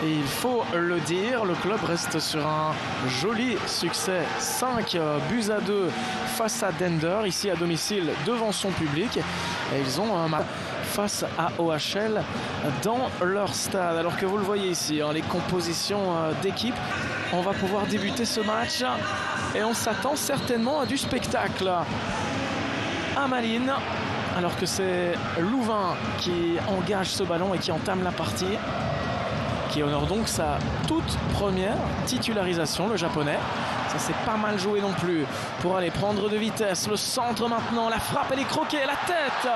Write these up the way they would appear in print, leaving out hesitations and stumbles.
Et il faut le dire, le club reste sur un joli succès, 5-2 face à Dender, ici à domicile devant son public. Et ils ont un match face à OHL dans leur stade. Alors que vous le voyez ici, les compositions d'équipe, on va pouvoir débuter ce match et on s'attend certainement à du spectacle à Malines, alors que c'est Louvain qui engage ce ballon et qui entame la partie, qui honore donc sa toute première titularisation, le japonais. Ça s'est pas mal joué non plus pour aller prendre de vitesse. Le centre maintenant, la frappe, elle est croquée, la tête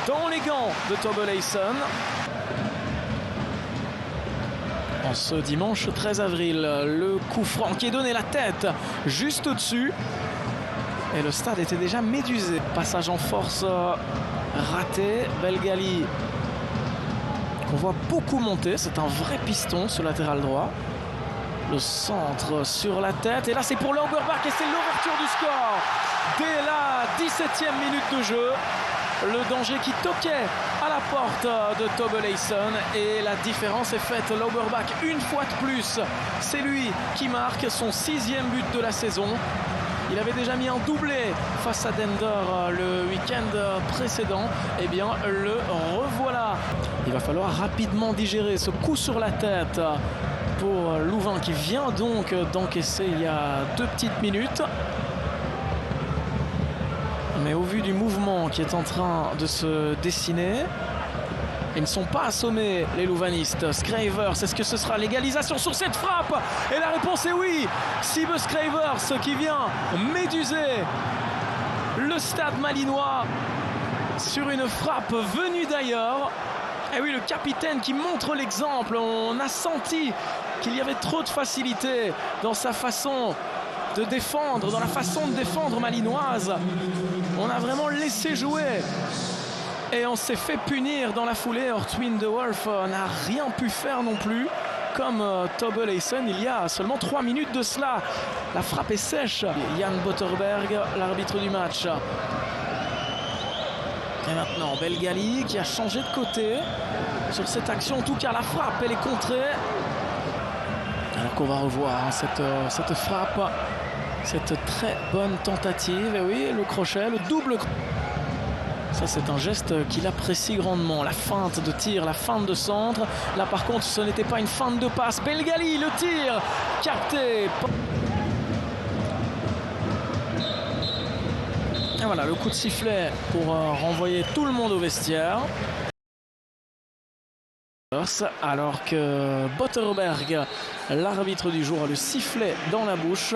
dans les gants de Tobbe-Leison. En ce dimanche 13 avril, le coup franc qui est donné, la tête juste au-dessus. Et le stade était déjà médusé. Passage en force raté. Belgali qu'on voit beaucoup monter. C'est un vrai piston ce latéral droit. Le centre sur la tête. Et là c'est pour Lauberbach et c'est l'ouverture du score. Dès la 17e minute de jeu. Le danger qui toquait à la porte de Tobbe-Leison. Et la différence est faite. Lauberbach une fois de plus. C'est lui qui marque son 6e but de la saison. Il avait déjà mis un doublé face à Dender le week-end précédent. Eh bien, le revoilà. Il va falloir rapidement digérer ce coup sur la tête pour Louvain qui vient donc d'encaisser il y a 2 petites minutes. Mais au vu du mouvement qui est en train de se dessiner, ils ne sont pas assommés, les louvanistes. Scravers, est-ce que ce sera l'égalisation sur cette frappe? Et la réponse est oui. Sibbe Scravers qui vient méduser le stade malinois sur une frappe venue d'ailleurs. Et oui, le capitaine qui montre l'exemple. On a senti qu'il y avait trop de facilité dans sa façon de défendre, dans la façon de défendre malinoise. On a vraiment laissé jouer. Et on s'est fait punir dans la foulée. Ortwin de Wolf n'a rien pu faire non plus. Comme Tobbe-Leison il y a seulement 3 minutes de cela. La frappe est sèche. Jan Botterberg, l'arbitre du match. Et maintenant Belgali qui a changé de côté sur cette action. En tout cas la frappe elle est contrée. Alors qu'on va revoir cette frappe. Cette très bonne tentative. Et oui, le crochet, le double crochet. Ça, c'est un geste qu'il apprécie grandement. La feinte de tir, la feinte de centre. Là, par contre, ce n'était pas une feinte de passe. Belgali, le tir capté. Et voilà, le coup de sifflet pour renvoyer tout le monde au vestiaire. Alors que Botterberg, l'arbitre du jour, a le sifflet dans la bouche.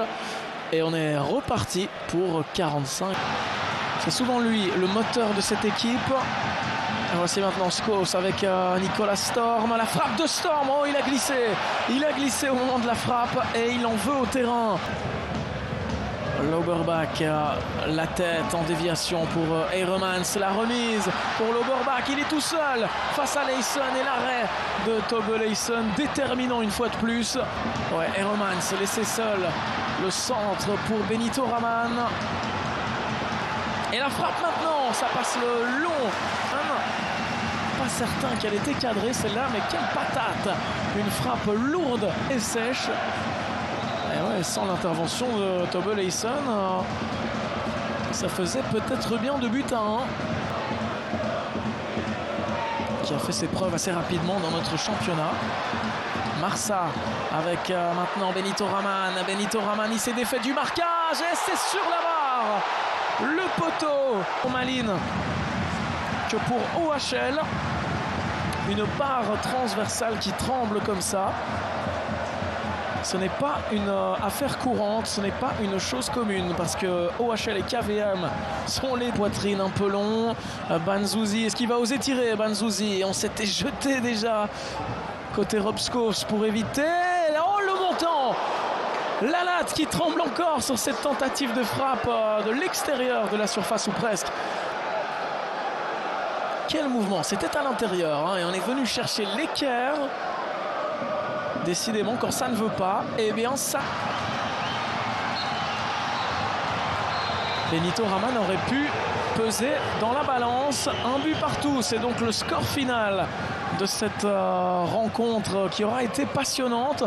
Et on est reparti pour 45. C'est souvent lui, le moteur de cette équipe. Et voici maintenant Skos avec Nicolas Storm. La frappe de Storm, oh il a glissé. Il a glissé au moment de la frappe et il en veut au terrain. Lauberbach, la tête en déviation pour Heremans. La remise pour Lauberbach, il est tout seul face à Leison et l'arrêt de Tobbe-Leison déterminant une fois de plus. Ouais, Heremans laissé seul. Le centre pour Benito Raman. Et la frappe maintenant, ça passe le long. Pas certain qu'elle était cadrée celle-là, mais quelle patate. Une frappe lourde et sèche. Et ouais, sans l'intervention de Tobbe-Leison, ça faisait peut-être bien 2 buts à 1. Qui a fait ses preuves assez rapidement dans notre championnat. Marsa avec maintenant Benito Raman. Benito Raman, il s'est défait du marquage et c'est sur la barre. Le poteau pour Malines que pour OHL. Une barre transversale qui tremble comme ça. Ce n'est pas une affaire courante, ce n'est pas une chose commune parce que OHL et KVM sont les poitrines un peu longs. Banzuzi, est-ce qu'il va oser tirer Banzuzi? On s'était jeté déjà côté Robskos pour éviter. Oh le montant! La latte qui tremble encore sur cette tentative de frappe de l'extérieur de la surface ou presque. Quel mouvement, c'était à l'intérieur et on est venu chercher l'équerre. Décidément, quand ça ne veut pas, eh bien ça... Benito Raman aurait pu peser dans la balance. Un but partout, c'est donc le score final de cette rencontre qui aura été passionnante.